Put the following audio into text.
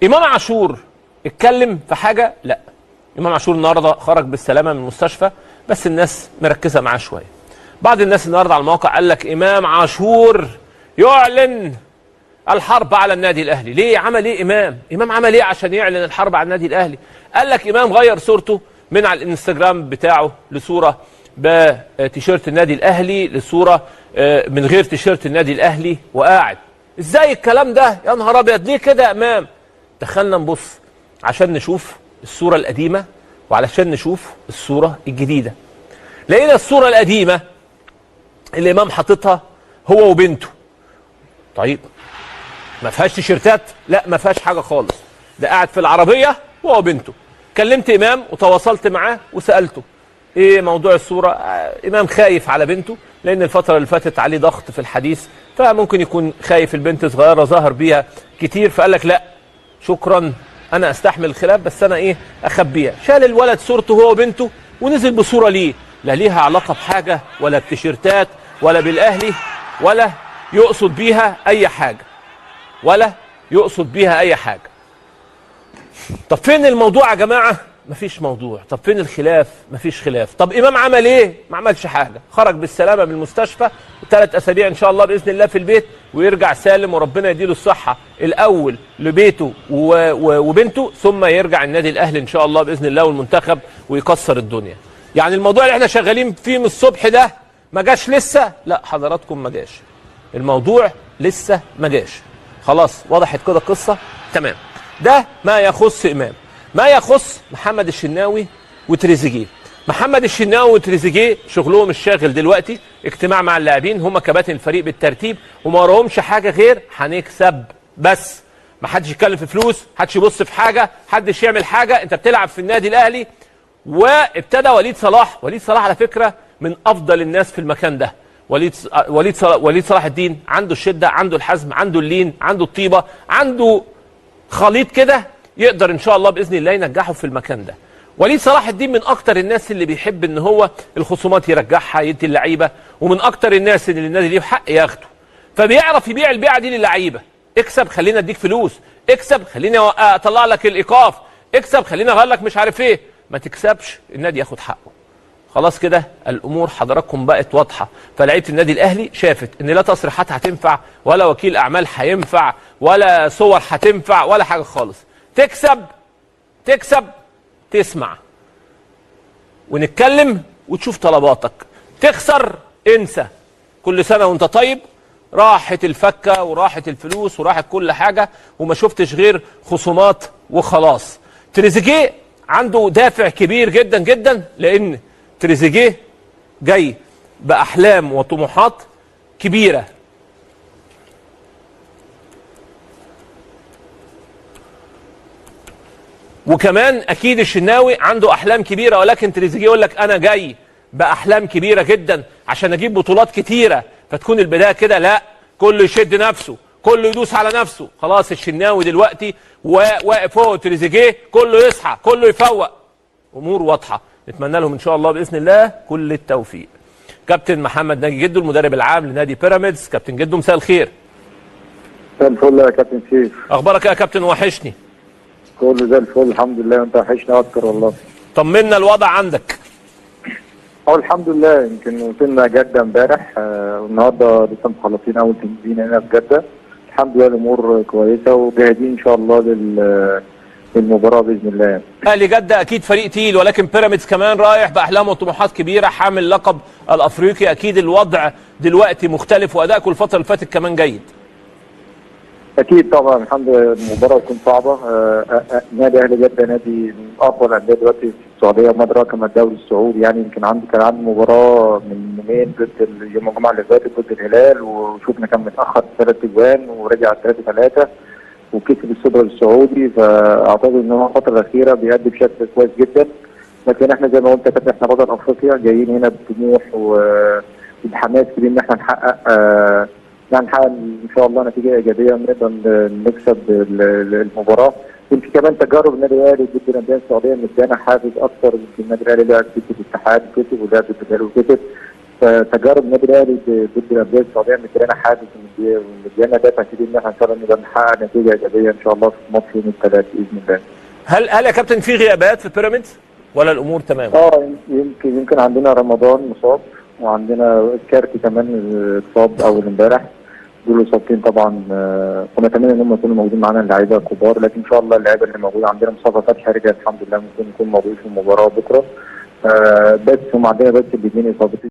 امام عاشور اتكلم في حاجه؟ لا. امام عاشور النهارده خرج بالسلامه من المستشفى، بس الناس مركزه معاه شويه. بعض الناس النهارده على المواقع قال لك امام عاشور يعلن الحرب على النادي الاهلي. ليه؟ عمل ايه امام عمل ايه عشان يعلن الحرب على النادي الاهلي؟ قال لك امام غير صورته من على الانستجرام بتاعه لصوره بتيشيرت النادي الاهلي لصوره من غير تيشيرت النادي الاهلي وقاعد. ازاي الكلام ده؟ يا نهار ابيض، ليه كده يا امام؟ دخلنا نبص عشان نشوف الصوره القديمه وعلشان نشوف الصوره الجديده. لقينا الصوره القديمه اللي امام حاططها هو وبنته. طيب ما فيهاش تيشيرتات؟ لا ما فيهاش حاجه خالص، ده قاعد في العربيه هو وبنته. كلمت امام وتواصلت معاه وسالته ايه موضوع الصوره. امام خايف على بنته لان الفتره اللي فاتت عليه ضغط في الحديث، فممكن يكون خايف البنت صغيره ظاهر بيها كتير، فقال لك لا شكرا انا استحمل الخلاف بس انا اخبيها. شال الولد صورته هو وبنته ونزل بصوره ليه لا ليها علاقه بحاجه ولا بتيشيرتات ولا بالاهلي ولا يقصد بيها اي حاجه طب فين الموضوع يا جماعه؟ مفيش موضوع. طب فين الخلاف؟ مفيش خلاف. طب امام عمل ايه؟ ما عملش حاجه، خرج بالسلامه من المستشفى، 3 أسابيع ان شاء الله باذن الله في البيت، ويرجع سالم وربنا يديله الصحه الاول لبيته وبنته، ثم يرجع النادي الاهلي ان شاء الله باذن الله والمنتخب ويكسر الدنيا. يعني الموضوع اللي احنا شغالين فيه من الصبح ده ما جاش لسه؟ لا حضراتكم ما جاش، الموضوع لسه ما جاش. خلاص وضحت كده القصه؟ تمام. ده ما يخص امام. ما يخص محمد الشناوي وتريزيجيه. محمد الشناوي وتريزيجيه شغلهم الشاغل دلوقتي اجتماع مع اللاعبين، هم كباتن الفريق بالترتيب، وما وراهمش حاجه غير هنكسب بس. ما حدش يتكلم في فلوس، حدش يبص في حاجه، حدش يعمل حاجه، انت بتلعب في النادي الاهلي. وابتدى وليد صلاح على فكره من افضل الناس في المكان ده. وليد صلاح الدين عنده الشده، عنده الحزم، عنده اللين، عنده الطيبه، عنده خليط كده يقدر ان شاء الله باذن الله ينجحه في المكان ده. وليد صلاح الدين من اكتر الناس اللي بيحب ان هو الخصومات يرجعها يدي اللعيبه، ومن اكتر الناس اللي النادي ليه حق ياخده، فبيعرف يبيع البيعه دي للعيبه. اكسب خلينا اديك فلوس، اكسب خليني اطلع لك الايقاف، اكسب خليني اغير لك مش عارف ايه. ما تكسبش النادي ياخد حقه. خلاص كده الامور حضراتكم بقت واضحه. فلعيبه النادي الاهلي شافت ان لا تصريحات هتنفع ولا وكيل اعمال هينفع ولا صور هتنفع ولا حاجه خالص. تكسب تسمع ونتكلم وتشوف طلباتك، تخسر انسى. كل سنه وانت طيب، راحت الفكه وراحت الفلوس وراحت كل حاجه وما شفتش غير خصومات وخلاص. تريزيجيه عنده دافع كبير جدا جدا، لان تريزيجيه جاي باحلام وطموحات كبيره. وكمان اكيد الشناوي عنده احلام كبيره، ولكن تريزيجيه يقول لك انا جاي باحلام كبيره جدا عشان اجيب بطولات كتيره، فتكون البدايه كده لا كله يشد نفسه، كله يدوس على نفسه. خلاص الشناوي دلوقتي واقف هو تريزيجيه، كله يصحى كله يفوق، امور واضحه. نتمنى لهم ان شاء الله باذن الله كل التوفيق. كابتن محمد ناجي جدو المدرب العام لنادي بيراميدز. كابتن جدو مساء الخير. مساء الفل يا كابتن سيف. اخبارك يا كابتن؟ وحشني. كله زي الفل الحمد لله، وانت وحشنا اكتر والله. طمنا الوضع عندك. الحمد لله، يمكن وصلنا جده امبارح والنهارده لسه مخلصين اول تمرين هنا في جده. الحمد لله الامور كويسه وجاهزين ان شاء الله للمباراه باذن الله. اهلي جده اكيد فريق تقيل، ولكن بيراميدز كمان رايح باحلام وطموحات كبيره، حامل لقب الافريقي. اكيد الوضع دلوقتي مختلف وادائكم الفتره اللي فاتت كمان جيد. اكيد طبعا الحمد لله. المباراه تكون صعبه. نادي اهلي جده نادي من اقوى الانديه دلوقتي في السعوديه، مدرك كما الدوري السعودي. يعني يمكن كان عنده مباراه من يومين ضد يوم الجمعه اللي فاتت ضد الهلال، وشفنا كان متاخر 3 اجوان ورجع 3-3 وكسب السوبر السعودي. فاعتقد ان هو الفتره الاخيره بيأدي بشكل كويس جدا. لكن احنا زي ما قلت كده احنا بطل افريقيا، جايين هنا بطموح وبحماس كبير ان احنا نحقق ان شاء الله نتيجه ايجابيه ونقدر نكسب المباراه. يمكن كمان تجارب النادي الاهلي ضد الانديه السعوديه مدانا حافز اكثر. يمكن النادي الاهلي لعب ضد الاتحاد وكسب، ولعب ضد الهلال وكسب. تجارب النادي الاهلي ضد الانديه السعوديه مديانا حافز ومديانا دافع كبير ان احنا ان شاء الله نقدر نحقق نتيجه ايجابيه ان شاء الله في ماتش يوم الثلاث باذن الله. هل يا كابتن في غيابات في بيراميدز ولا الامور تمام؟ يمكن عندنا رمضان مصاب، وعندنا كارتي كمان اتصاب اول امبارح. دول اصابتين طبعا كنا نتمنى ان هم يكونوا موجودين معانا اللعيبه الكبار، لكن ان شاء الله اللعيبه اللي موجوده عندنا مصطفى فتحي رجع الحمد لله، ممكن يكون موجود في المباراه بكره. بس هم عندنا بس الاثنين اصابتين